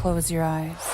close your eyes.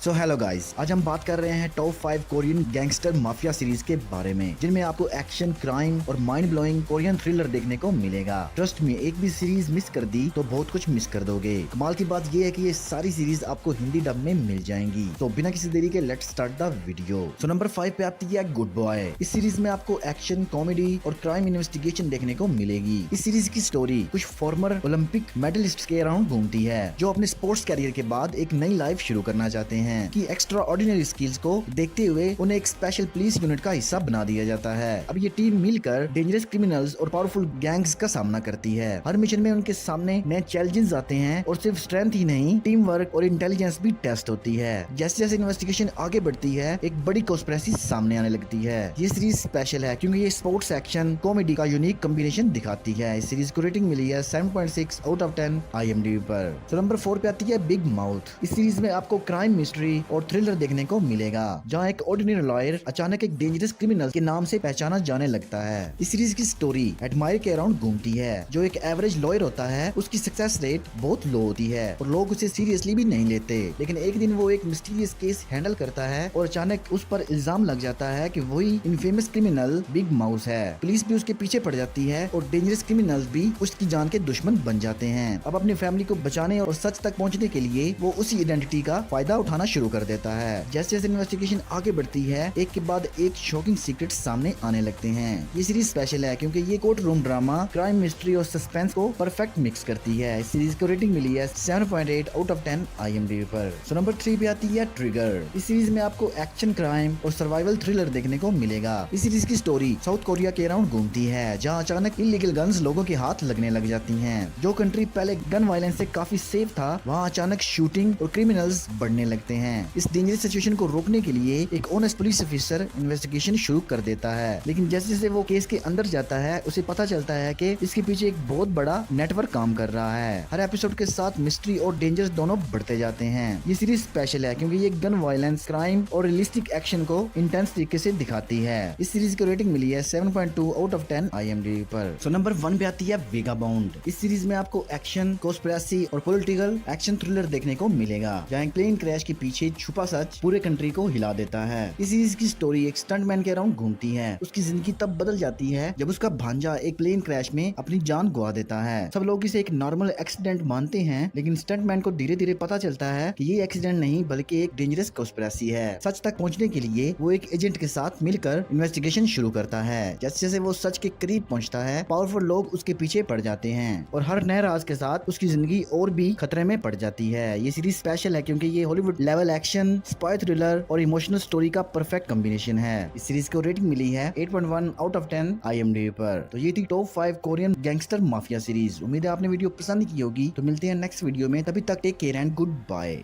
So hello guys, आज हम बात कर रहे हैं top 5 Korean gangster mafia series के बारे में, जिनमें आपको एक्शन, क्राइम और माइंड ब्लोइंग कोरियन थ्रिलर देखने को मिलेगा। ट्रस्ट में, एक भी सीरीज मिस कर दी तो बहुत कुछ मिस कर दोगे। कमाल की बात ये है कि ये सारी सीरीज आपको हिंदी डब में मिल जाएंगी। तो बिना किसी देरी के let's start the video. So number 5 पे आती है गुड बॉय। इस सीरीज में आपको एक्शन, कॉमेडी और क्राइम इन्वेस्टिगेशन देखने को मिलेगी। इस सीरीज की स्टोरी कुछ फॉर्मर ओलंपिक मेडलिस्ट के अराउंड घूमती है, जो अपने स्पोर्ट्स कैरियर के बाद एक नई लाइफ शुरू करना चाहते हैं। कि एक्स्ट्रा ऑर्डिनरी स्किल्स को देखते हुए उन्हें एक स्पेशल पुलिस यूनिट का हिस्सा बना दिया जाता है। अब ये टीम मिलकर डेंजरस क्रिमिनल्स और पावरफुल गैंग्स का सामना करती है। हर मिशन में उनके सामने नए चैलेंजेस आते हैं और सिर्फ स्ट्रेंथ ही नहीं, टीम वर्क और इंटेलिजेंस भी टेस्ट होती है। जैसे जैसे इन्वेस्टिगेशन आगे बढ़ती है, एक बड़ी कॉन्स्पिरेसी सामने आने लगती है। ये सीरीज स्पेशल है क्योंकि ये स्पोर्ट्स, एक्शन, कॉमेडी का यूनिक कॉम्बिनेशन दिखाती है। इस सीरीज को रेटिंग मिली है 7.6 आउट ऑफ 10 IMDb पर। तो नंबर 4 पे आती है बिग माउथ। इस सीरीज में आपको क्राइम, मिस्ट्री और थ्रिलर देखने को मिलेगा, जहां एक ऑर्डिनरी लॉयर अचानक एक डेंजरस क्रिमिनल के नाम से पहचाना जाने लगता है। इस सीरीज की स्टोरी एडमायर के अराउंड घूमती है। जो एक एवरेज लॉयर होता है, उसकी सक्सेस रेट बहुत लो होती है और लोग उसे सीरियसली भी नहीं लेते। लेकिन एक दिन वो एक मिस्टीरियस केस हैंडल करता है और अचानक उस पर इल्जाम लग जाता है कि वही इनफेमस क्रिमिनल बिग माउस है। पुलिस भी उसके पीछे पड़ जाती है और डेंजरस क्रिमिनल्स भी उसकी जान के दुश्मन बन जाते हैं। अब अपनी फैमिली को बचाने और सच तक पहुंचने के लिए वो उसी आइडेंटिटी का फायदा उठाना शुरू कर देता है। जैसे जैसे इन्वेस्टिगेशन आगे बढ़ती है, एक के बाद एक शॉकिंग सीक्रेट सामने आने लगते हैं। ये सीरीज स्पेशल है क्योंकि ये court room drama, crime, mystery और सस्पेंस को परफेक्ट मिक्स करती है। इस सीरीज को रेटिंग मिली है 7.8 आउट ऑफ 10 IMDb पर। सो नंबर 3 पे आती है ट्रिगर। इस सीरीज में आपको एक्शन, क्राइम और सर्वाइवल थ्रिलर देखने को मिलेगा। इस सीरीज की स्टोरी साउथ कोरिया के अराउंड घूमती है, जहाँ अचानक इलीगल गन्स लोगों के हाथ लगने लग जाती हैं। जो कंट्री पहले गन वायलेंस से काफी सेफ था, वहाँ अचानक शूटिंग और क्रिमिनल्स बढ़ने लगते हैं। इस डेंजरस सिचुएशन को रोकने के लिए एक ऑनेस्ट पुलिस ऑफिसर इन्वेस्टिगेशन शुरू कर देता है। लेकिन जैसे जैसे वो केस के अंदर जाता है, उसे पता चलता है कि इसके पीछे एक बहुत बड़ा नेटवर्क काम कर रहा है। हर एपिसोड के साथ मिस्ट्री और डेंजर्स दोनों बढ़ते जाते हैं। ये सीरीज स्पेशल है क्योंकि ये गन वायलेंस, क्राइम और रियलिस्टिक एक्शन को इंटेंस तरीके से दिखाती है। इस सीरीज की रेटिंग मिली है 7.2 आउट ऑफ 10 IMDb पर। सो नंबर 1 पे आती है वेगाबाउंड। इस सीरीज में आपको एक्शन, कॉन्स्पिरेसी और पॉलिटिकल एक्शन थ्रिलर देखने को मिलेगा, जहाँ प्लेन क्रैश के पीछे छुपा सच पूरे कंट्री को हिला देता है। इस सीरीज की स्टोरी एक स्टंटमैन के अराउंड घूमती है। उसकी जिंदगी तब बदल जाती है जब उसका भांजा एक प्लेन क्रैश में अपनी जान गवा देता है। सब लोग इसे एक नॉर्मल एक्सीडेंट मानते हैं, लेकिन स्टंटमैन को धीरे धीरे पता चलता है कि ये एक्सीडेंट नहीं बल्कि एक डेंजरस कॉन्स्पिरेसी है। सच तक पहुंचने के लिए वो एक एजेंट के साथ मिलकर इन्वेस्टिगेशन शुरू करता है। जैसे जैसे वो सच के करीब पहुंचता है, पावरफुल लोग उसके पीछे पड़ जाते हैं और हर नए राज के साथ उसकी जिंदगी और भी खतरे में पड़ जाती है। ये सीरीज स्पेशल है क्योंकि ये Hollywood level action, spy thriller और इमोशनल स्टोरी का परफेक्ट कॉम्बिनेशन है। इस सीरीज को रेटिंग मिली है 8.1 आउट ऑफ 10 IMDb पर। तो ये थी top 5 Korean gangster mafia series. उम्मीद है आपने वीडियो पसंद की होगी। तो मिलते हैं नेक्स्ट वीडियो में, तभी तक take care and good bye.